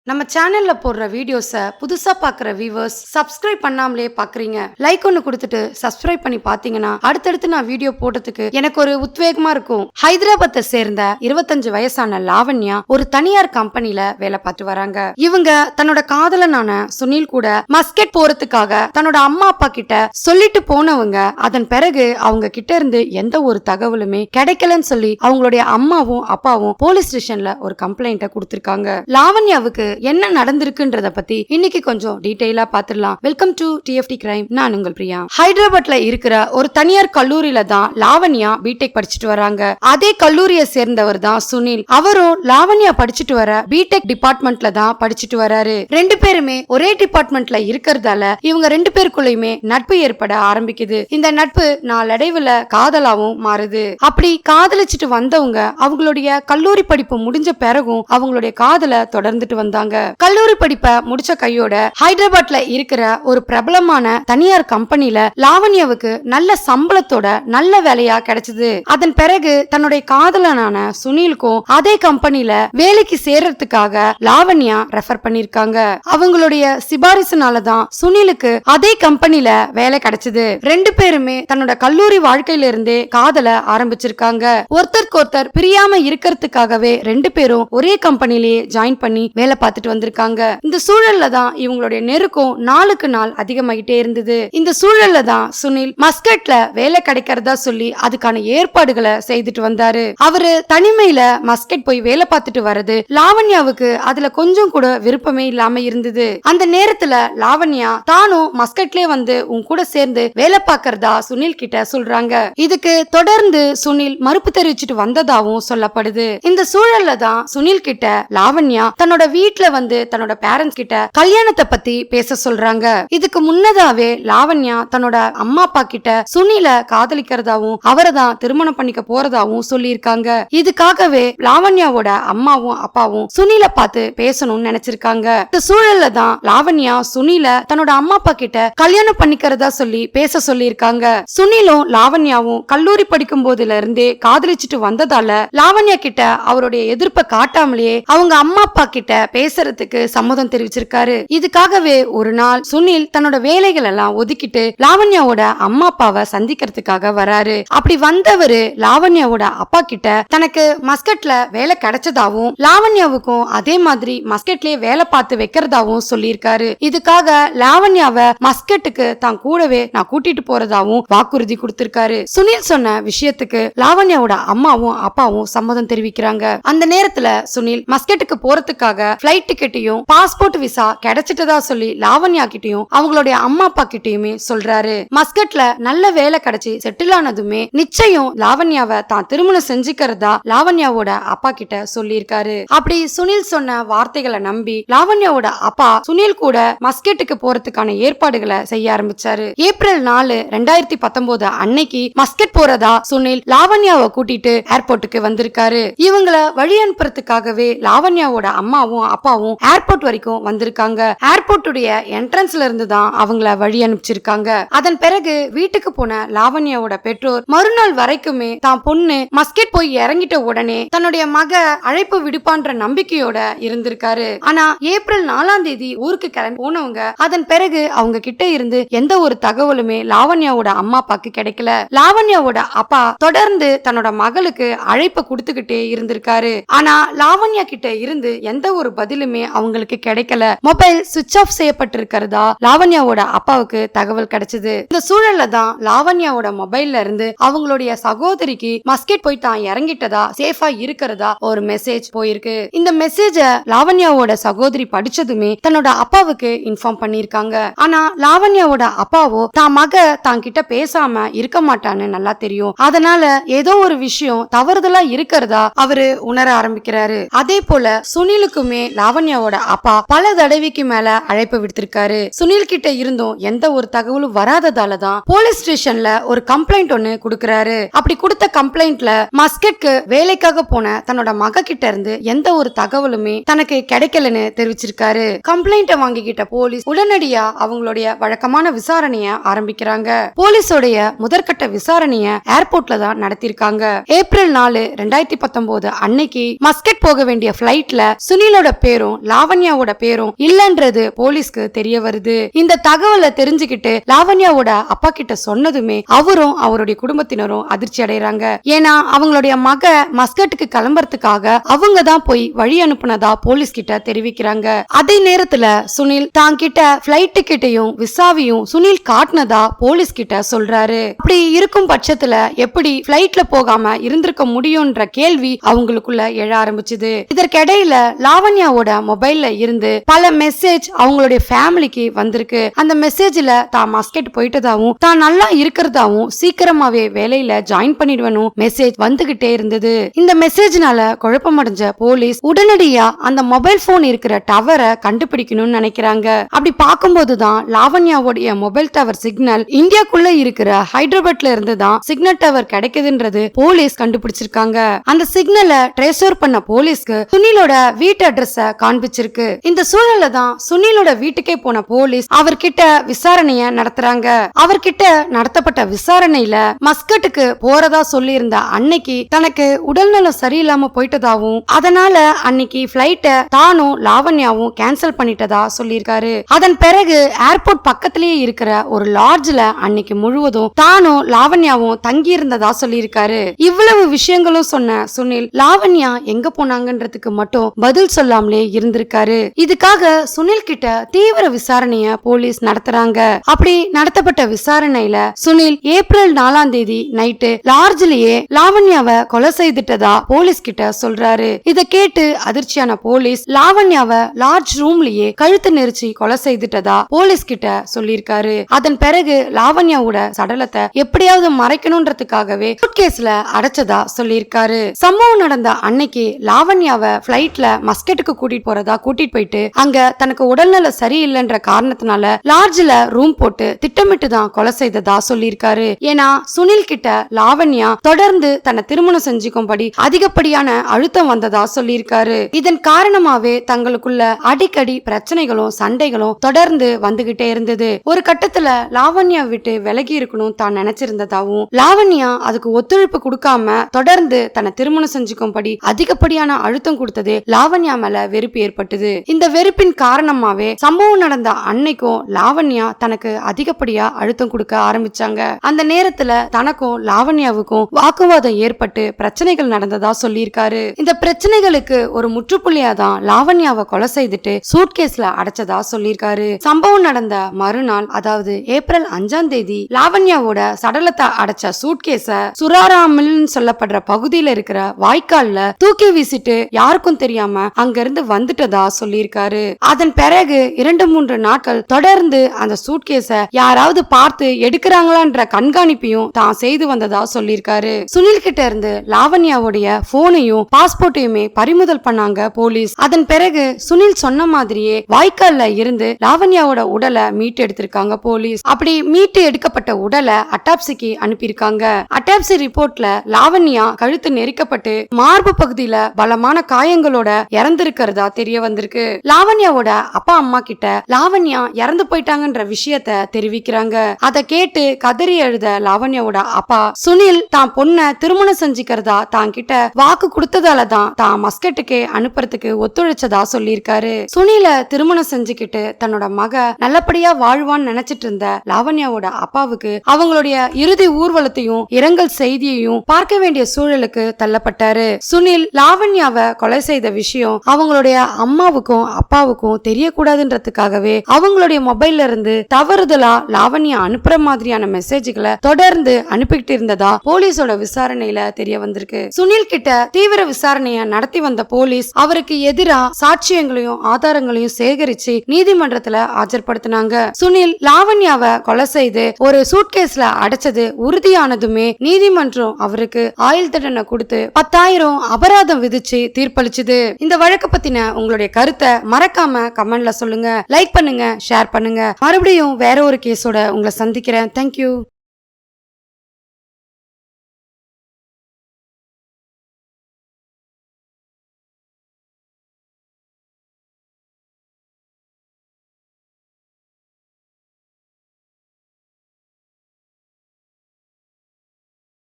நம்ம சேனல்ல போடுற வீடியோஸை புதுசா பாக்குற வியூவர்ஸ் சப்ஸ்கிரைப் பண்ணாமலே பாக்குறீங்க. லைக் ஒன்னு கொடுத்துட்டு சப்ஸ்கிரைப் பண்ணி பாத்தீங்கன்னா அடுத்தடுத்து நான் வீடியோ போடுறதுக்கு எனக்கு ஒரு உத்வேகமா இருக்கும். ஹைதராபாத்தை சேர்ந்த 25 வயசான லாவண்யா ஒரு தனியார் கம்பெனில வேலை பார்த்து வராங்க. இவங்க தன்னோட காதலனான சுனில் கூட மஸ்கட் போறதுக்காக தன்னோட அம்மா அப்பா கிட்ட சொல்லிட்டு போனவங்க. அதன் பிறகு அவங்க கிட்ட இருந்து எந்த ஒரு தகவலுமே கிடைக்கலன்னு சொல்லி அவங்களுடைய அம்மாவும் அப்பாவும் போலீஸ் ஸ்டேஷன்ல ஒரு கம்ப்ளைண்ட கொடுத்திருக்காங்க. லாவண்யாவுக்கு என்ன நடந்திருக்குன்றத பத்தி இன்னைக்கு கொஞ்சம் டீடைலா பாத்துடலாம். Welcome to TFT crime. நான் உங்கள் பிரியா. ஹைதராபாத்ல இருக்கிற ஒரு தனியார் கல்லூரியில தான் லாவண்யா பிடெக் படிச்சுட்டு வராங்க. அதே கல்லூரியை சேர்ந்தவர் தான் சுனில். அவரும் லாவண்யா படிச்சுட்டு வர பிடெக் டிபார்ட்மெண்ட்ல தான் படிச்சுட்டு வராரு. ரெண்டு பேருமே ஒரே டிபார்ட்மெண்ட்ல இருக்கிறதால இவங்க ரெண்டு பேருக்குள்ளயுமே நட்பு ஏற்பட ஆரம்பிக்குது. இந்த நட்பு நாளடைவுல காதலாவும் மாறுது. அப்படி காதலிச்சுட்டு வந்தவங்க அவங்களுடைய கல்லூரி படிப்பு முடிஞ்ச பிறகும் அவங்களுடைய காதலை தொடர்ந்துட்டு வந்தாங்க. கல்லூரி படிப்பை முடிச்ச கையோட ஹைதராபாத்ல இருக்கிற ஒரு பிரபலமான தனியார் கம்பெனில லாவண்யாவுக்கு நல்ல சம்பளத்தோட நல்ல வேலையா கிடைச்சது. அதன் பிறகு தன்னுடைய காதலனான சுனிலுக்கும் அதே கம்பெனில வேலைக்கு சேர்றதுக்காக லாவண்யா ரெஃபர் பண்ணிருக்காங்க. அவங்களுடைய சிபாரிசுனாலதான் சுனிலுக்கு அதே கம்பெனில வேலை கிடைச்சது. ரெண்டு பேருமே தன்னோட கல்லூரி வாழ்க்கையில இருந்தே காதல ஆரம்பிச்சிருக்காங்க. ஒருத்தருக்கு ஒருத்தர் பிரியாம இருக்கிறதுக்காகவே ரெண்டு பேரும் ஒரே கம்பெனிலேயே ஜாயின் பண்ணி வேலை பார்த்துட்டு வந்திருக்காங்க. இந்த சூழல்ல தான் இவங்களுடைய நெருக்கம் நாளுக்கு நாள் அதிகமாகிட்டே இருந்தது. இந்த சூழல்ல தான் சுனில் மஸ்கட்ல வேலை கிடைக்கிறதா சொல்லி அதுக்கான ஏற்பாடுகளை செய்துட்டு வந்தாரு. அவரு தனிமையில மஸ்கட் போய் வேலை பார்த்துட்டு வர்றது லாவண்யாவுக்கு அதுல கொஞ்சம் கூட விருப்பமே இல்லாம இருந்தது. அந்த நேரத்துல லாவண்யா தானும் மஸ்கட்லயே வந்து உன் கூட சேர்ந்து வேலை பார்க்கறதா சுனில் கிட்ட சொல்றாங்க. இதுக்கு தொடர்ந்து சுனில் மறுப்பு தெரிவிச்சுட்டு வந்ததாவும் சொல்லப்படுது. இந்த சூழல்ல தான் சுனில் கிட்ட லாவண்யா தன்னோட வீட்டுல வந்து தன்னோட பேரண்ட்ஸ் கிட்ட கல்யாணத்தை பத்தி பேச சொல்றாங்க. இதுக்கு முன்னதாவே லாவண்யா தன்னோட அம்மா அப்பா கிட்ட சுனில காதலிக்கிறதாவும் அவரை தான் திருமணம் பண்ணிக்க போறதாவும் சொல்லி இருக்காங்க. இதுக்காகவே லாவண்யாவோட அம்மாவும் அப்பாவும் சுனில பார்த்து பேசணும்னு நினைச்சிருக்காங்க. இந்த சூழல்ல தான் லாவண்யா சுனில தன்னோட அம்மா அப்பா கிட்ட கல்யாணம் பண்ணிக்கிறதா சொல்லி பேச சொல்லி இருக்காங்க. சுனிலும் லாவண்யாவும் கல்லூரி படிக்கும் போதுல இருந்தே காதலிச்சுட்டு வந்ததால லாவண்யா கிட்ட அவருடைய எதிர்ப்பை காட்டாமலேயே அவங்க அம்மா அப்பா கிட்ட பேசுறதுக்கு சம்மதம் தெரிவிச்சிருக்காரு. இதுக்காகவே ஒரு நாள் சுனில் தன்னோட வேலைகள் எல்லாம் ஒதுக்கிட்டு லாவண்யாவோட அம்மா அப்பாவை சந்திக்கிறதுக்காக வராரு. அப்படி வந்தவரு லாவண்யாவோட அப்பா கிட்ட தனக்கு மஸ்கட்ல வேலை கிடைச்சதாவும் லாவண்யாவுக்கும் அதே மாதிரி மஸ்கட்லயே வேலை பார்த்து வைக்கிறதாவும் சொல்லியிருக்காரு. இதுக்காக லாவண்யாவை மஸ்கட்டுக்கு தான் கூடவே நான் கூட்டிட்டு போறதாவும் வாக்குறுதி கொடுத்திருக்காரு. சுனில் சொன்ன விஷயத்துக்கு லாவண்யாவோட அம்மாவும் அப்பாவும் சம்மதம் தெரிவிக்கிறாங்க. அந்த நேரத்துல சுனில் மஸ்கட்டுக்கு போறதுக்காக பிளைட் டிக்கெட்டையும் பாஸ்போர்ட் விசா கிடைச்சிட்டதா சொல்லி லாவண்யா கிட்டையும் அவங்களுடைய அம்மா அப்பா கிட்டையுமே சொல்றாரு. மஸ்கட்ல நல்ல வேலை கிடைச்சி செட்டில் ஆனதுமே நிச்சயம் லாவண்யாவை தான் திருமணம் செஞ்சுக்கிறதா லாவண்யாவோட அப்பா கிட்ட சொல்லியிருக்காரு. அப்படி சுனில் சொன்ன வார்த்தைகளை நம்பி லாவண்யாவோட அப்பா சுனில் கூட மஸ்கட்டுக்கு போறதுக்கான ஏற்பாடுகளை செய்ய ஆரம்பிச்சாரு. ஏப்ரல் 4, 2019 அன்னைக்கு மஸ்கட் போறதா சுனில் லாவண்யாவை கூட்டிட்டு ஏர்போர்ட்டுக்கு வந்திருக்காரு. இவங்களை வழி அனுப்புறதுக்காகவே லாவண்யாவோட அம்மாவும் அப்பாவும் ஏர்போர்ட் வரைக்கும் வந்திருக்காங்க. ஏர்போர்ட்டுடைய என்ட்ரன்ஸ்ல இருந்து தான் அவங்கள வழி அனுப்பிச்சிருக்காங்க. அதன் பிறகு வீட்டுக்கு போன லாவண்யாவோட பெற்றோர் மறுநாள் வரைக்குமே தான் பொண்ணு மஸ்கட் போய் இறங்கிட்ட உடனே தன்னுடைய மக அழைப்பு விடுப்பான்ற நம்பிக்கையோட இருந்திருக்காரு. ஆனா ஏப்ரல் 4ஆம் தேதி ஊருக்கு கிளம்பி போனவங்க அதன் பிறகு அவங்க கிட்ட இருந்து எந்த ஒரு தகவலுமே லாவண்யாவோட அம்மா அப்பாக்கு கிடைக்கல. லாவண்யாவோட அப்பா தொடர்ந்து தன்னோட மகளுக்கு அழைப்பு கொடுத்துக்கிட்டே இருந்திருக்காரு. ஆனா லாவண்யா கிட்ட இருந்து எந்த ஒரு பதிலுமே அவங்களுக்கு கிடைக்கல. மொபைல் சுவிட்ச் ஆஃப் செய்யப்பட்டிருக்கிறதா லாவண்யாவோட அப்பாவுக்கு தகவல் கிடைச்சது. இந்த சூழல்ல தான் லாவண்யாவோட மொபைல்ல இருந்து அவங்களுடைய சகோதரிக்கு மஸ்கட் போய் தான் இறங்கிட்டதா சேஃபா இருக்கிறதா ஒரு மெசேஜ் போயிருக்கு. இந்த மெசேஜ லாவண்யாவோட சகோதரி படிச்சதுமே தன்னோட அப்பாவுக்கு இன்ஃபார்ம் பண்ணிருக்காங்க. ஆனா லாவண்யாவோட அப்பாவோ தான் மக தான் கிட்ட பேசாம இருக்க மாட்டான்னு நல்லா தெரியும். அதனால ஏதோ ஒரு விஷயம் தவறுதலா இருக்கிறதா அவரு உணர ஆரம்பிக்கிறாரு. அதே போல சுனிலுக்குமே லாவண்யாவோட அப்பா பல தடவைக்கு மேல அழைப்பு விடுத்திருக்காரு. சுனில் கிட்ட இருந்தும் எந்த ஒரு தகவலும் வராததாலதான் போலீஸ் ஸ்டேஷன்ல ஒரு கம்ப்ளைண்ட் ஒன்னு கொடுக்கறாரு. அப்படி கொடுத்த கம்ப்ளைண்ட்ல மஸ்கட்க்கு வேலைக்காக போன தன்னோட மக கிட்ட இருந்து எந்த ஒரு தகவலுமே தனக்கு கிடைக்கலன்னு தெரிவிச்சிருக்காரு. கம்ப்ளைண்ட வாங்கிக்கிட்ட போலீஸ் உடனடியா அவங்களுடைய வழக்கமான விசாரணைய ஆரம்பிக்கிறாங்க. போலீஸோடைய முதற்கட்ட விசாரணைய ஏர்போர்ட்ல தான் நடத்திருக்காங்க. ஏப்ரல் 4, 2019 அன்னைக்கு மஸ்கட் போக வேண்டிய பிளைட்ல சுனிலோட பேரும் பேரும் லாவண்யாவோட பேரும் இல்லன்றது போலீஸ்க்கு தெரிய வருது. இந்த தகவலை தெரிஞ்சுக்கிட்டு லாவண்யாவோட அப்பா கிட்ட சொன்னதுமே அவரும் அவருடைய குடும்பத்தினரும் அதிர்ச்சி அடைறாங்க. ஏன்னா அவங்களுடைய மக மஸ்கட்டுக்கு கிளம்புறதுக்காக அவங்க தான் போய் வழி அனுப்புனதா போலீஸ் கிட்ட தெரிவிக்கிறாங்க. அதே நேரத்துல சுனில் தான் கிட்ட பிளைட் டிக்கெட்டையும் விசாவையும் சுனில் காட்டினதா போலீஸ் கிட்ட சொல்றாரு. அப்படி இருக்கும் பட்சத்துல எப்படி பிளைட்ல போகாம இருந்திருக்க முடியும்ன்ற கேள்வி அவங்களுக்குள்ள எழ ஆரம்பிச்சது. இதற்கிடையில லாவண்யாவோட மொபைல்ல இருந்து பல மெசேஜ் அவங்களுடைய ஃபேமிலிக்கு வந்திருக்கு. அந்த மெசேஜ்ல தான் மஸ்கட் போயிட்டதாவும் தான் நல்லா இருக்கிறதாவும் சீக்கிரமாவே வேலையில ஜாயின் பண்ணிடுவனும் மெசேஜ் வந்துகிட்டே இருந்தது. இந்த மெசேஜ்னால குழப்பமடைஞ்ச போலீஸ் உடனடியா அந்த மொபைல் போன் இருக்கிற டவரை கண்டுபிடிக்கணும்னு நினைக்கிறாங்க. அப்படி பார்க்கும்போதுதான் லாவண்யாவுடைய மொபைல் டவர் சிக்னல் இந்தியாக்குள்ள இருக்கிற ஹைதராபாத்ல இருந்து தான் சிக்னல் டவர் கிடைக்குதுன்றது போலீஸ் கண்டுபிடிச்சிருக்காங்க. அந்த சிக்னலை ட்ரேஸ் ஓவர் பண்ண போலீஸ்க்கு சுனிலோட வீட்டு அட்ரஸ காண்பிச்சிருக்கு. இந்த சூழல்ல தான் சுனிலோட வீட்டுக்கே போன போலீஸ் அவர்கிட்ட விசாரணைய நடத்துறாங்க. அவர்கிட்ட நடத்தப்பட்ட விசாரணையில மஸ்கட்டுக்கு போறதா சொல்லி இருந்த அன்னைக்கு தனக்கு உடல்நலம் சரியில்லாம போயிட்டதாவும் அதனால அன்னைக்கு பிளைட்ட தானும் லாவண்யாவும் கேன்சல் பண்ணிட்டதா சொல்லியிருக்காரு. அதன் பிறகு ஏர்போர்ட் பக்கத்திலேயே இருக்கிற ஒரு லாட்ஜ்ல அன்னைக்கு முழுவதும் தானும் லாவண்யாவும் தங்கி இருந்ததா சொல்லியிருக்காரு. இவ்வளவு விஷயங்களும் சொன்ன சுனில் லாவண்யா எங்க போனாங்கன்றதுக்கு மட்டும் பதில் சொல்லாமலே இருந்திருக்காரு. இதுக்காக சுனில் கிட்ட தீவிர விசாரணைய போலீஸ் நடத்துறாங்க. அப்படி நடத்தப்பட்ட விசாரணையில சுனில் ஏப்ரல் 4ஆம் தேதி நைட்டு லாட்ஜ்லயே லாவண்யாவை கொலை செய்துட்டதா போலீஸ் கிட்ட சொல்றாரு. இத கேட்டு அதிர்ச்சியான போலீஸ் லாவண்யாவை லாட்ஜ் ரூம்லயே கழுத்து நெரிச்சு கொலை செய்துட்டதா போலீஸ் கிட்ட சொல்லியிருக்காரு. அதன் பிறகு லாவண்யாவோட சடலத்தை எப்படியாவது மறைக்கணும்ன்றதுக்காகவே சூட்கேஸ்ல அடைச்சதா சொல்லியிருக்காரு. சம்பவம் நடந்த அன்னைக்கு லாவண்யாவை பிளைட்ல மஸ்கட்டுக்கு கூட்டிட்டு போறதா கூட்டிட்டு போயிட்டு அங்க தனக்கு உடல்நல சரியில்லைன்ற காரணத்தினால லாட்ஜ்ல ரூம் போட்டு திட்டமிட்டு தான் கொலை செய்ததா சொல்லியிருக்காரு. ஏன்னா சுனில் கிட்ட லாவண்யா தொடர்ந்து தன்னை திருமணம் செஞ்சுக்கும்படி அதிகப்படியான அழுத்தம் வந்ததா சொல்லியிருக்காரு. இதன் காரணமாவே தங்களுக்குள்ள அடிக்கடி பிரச்சனைகளும் சண்டைகளும் தொடர்ந்து வந்துகிட்டே இருந்தது. ஒரு கட்டத்துல லாவண்யா விட்டு விலகி இருக்கணும் தான் நினைச்சிருந்ததாவும் லாவண்யா அதுக்கு ஒத்துழைப்பு கொடுக்காம தொடர்ந்து தன்னை திருமணம் செஞ்சுக்கும்படி அதிகப்படியான அழுத்தம் கொடுத்தது லாவண்யா மேல வெறுப்பு ஏற்பட்டது. இந்த வெறுப்பின் காரணமாவே சம்பவம் நடந்த அன்னைக்கும் லாவண்யா தனக்கு அதிகப்படியா அழுத்தம் கொடுக்க ஆரம்பிச்சாங்க. அந்த நேரத்துல தனக்கும் லாவண்யாவுக்கும் வாக்குவாதம் ஏற்பட்டு பிரச்சனைகள் நடந்ததா சொல்லியிருக்காரு. இந்த பிரச்சனைகளுக்கு ஒரு முற்றுப்புள்ளியா தான் லாவண்யாவை கொலை செய்துட்டு சூட்கேஸ்ல அடைச்சதா சொல்லியிருக்காரு. சம்பவம் நடந்த மறுநாள் அதாவது ஏப்ரல் 5ஆம் தேதி லாவண்யாவோட சடலத்தை அடைச்ச சூட்கேஸ சுராராமில் சொல்லப்படுற பகுதியில இருக்கிற வாய்க்கால்ல தூக்கி வீசிட்டு யாருக்கும் தெரியாம அங்கிருந்து வந்துட்டதா சொல்லியிருக்காரு. அதன் பிறகு 2-3 நாட்கள் தொடர்ந்து அந்த சூட்கேஸ யாராவது பார்த்து எடுக்கிறாங்களான்ற கண்காணிப்பையும் தான் செய்து வந்ததா சொல்லியிருக்காரு. சுனில் கிட்ட இருந்து லாவண்யாவுடைய போனையும் பாஸ்போர்ட்டையுமே பறிமுதல் பண்ணாங்க போலீஸ். அதன் பிறகு சுனில் சொன்ன மாதிரியே வாய்க்கால்ல இருந்து லாவண்யாவோட உடலை மீட்டு எடுத்திருக்காங்க போலீஸ். அப்படி மீட்டு எடுக்கப்பட்ட உடலை அட்டாப்சிக்கு அனுப்பியிருக்காங்க. அட்டாப்சி ரிப்போர்ட்ல லாவண்யா கழுத்து நெரிக்கப்பட்டு மார்பு பகுதியில பலமான காயங்களோட இறந்திருக்கிறதா தெரிய வந்திருக்கு. லாவண்யாவோட அப்பா அம்மா கிட்ட லாவண்யா இறந்து போயிட்டாங்கன்ற விஷயத்த தெரிவிக்கிறாங்க. அதை கேட்டு கதறி எழுத லாவண்யாவோட அப்பா சுனில் தான் பொண்ண திருமணம் செஞ்சுக்கிறதா தான் கிட்ட வாக்கு கொடுத்ததால தான் தான் மஸ்கட்டுக்கே அனுப்புறதுக்கு ஒத்துழைச்சதா சொல்லியிருக்காரு. சுனில திருமணம் செஞ்சுக்கிட்டு தன்னோட மக நல்லபடியா வாழ்வான்னு நினைச்சிட்டு இருந்த லாவண்யாவோட அப்பாவுக்கு அவங்களுடைய இறுதி ஊர்வலத்தையும் இரங்கல் செய்தியையும் பார்க்க வேண்டிய சூழலுக்கு தள்ளப்பட்டாரு. சுனில் லாவண்யாவை கொலை செய்த விஷயம் அவங்களுடைய அம்மாவுக்கும் அப்பாவுக்கும் தெரியக்கூடாதுன்றதுக்காகவே அவங்களுடைய மொபைல்ல இருந்து தவறுதலா லாவண்யா அனுப்புற மாதிரியான மெசேஜ்களை தொடர்ந்து அனுப்பிட்டு இருந்ததா போலீஸோட விசாரணையில தெரிய வந்திருக்கு. சுனில் கிட்ட தீவிர விசாரணைய நடத்தி வந்த போலீஸ் அவருக்கு எதிரா சாட்சியங்களையும் ஆதாரங்களையும் சேகரிச்சு நீதிமன்றத்துல ஆஜர்படுத்தினாங்க. சுனில் லாவண்யாவை கொலை செய்து ஒரு சூட்கேஸ்ல அடைச்சது உறுதியானதுமே நீதிமன்றம் அவருக்கு ஆயுள் தண்டனை கொடுத்து 10,000 அபராதம் விதிச்சு தீர்ப்பளிச்சது. இந்த வழக்கு பத்தின உங்களுடைய கருத்தை மறக்காம கமெண்ட்ல சொல்லுங்க. லைக் பண்ணுங்க, ஷேர் பண்ணுங்க. மறுபடியும் வேற ஒரு கேஸோட உங்களை சந்திக்கிறேன். தேங்க்யூ.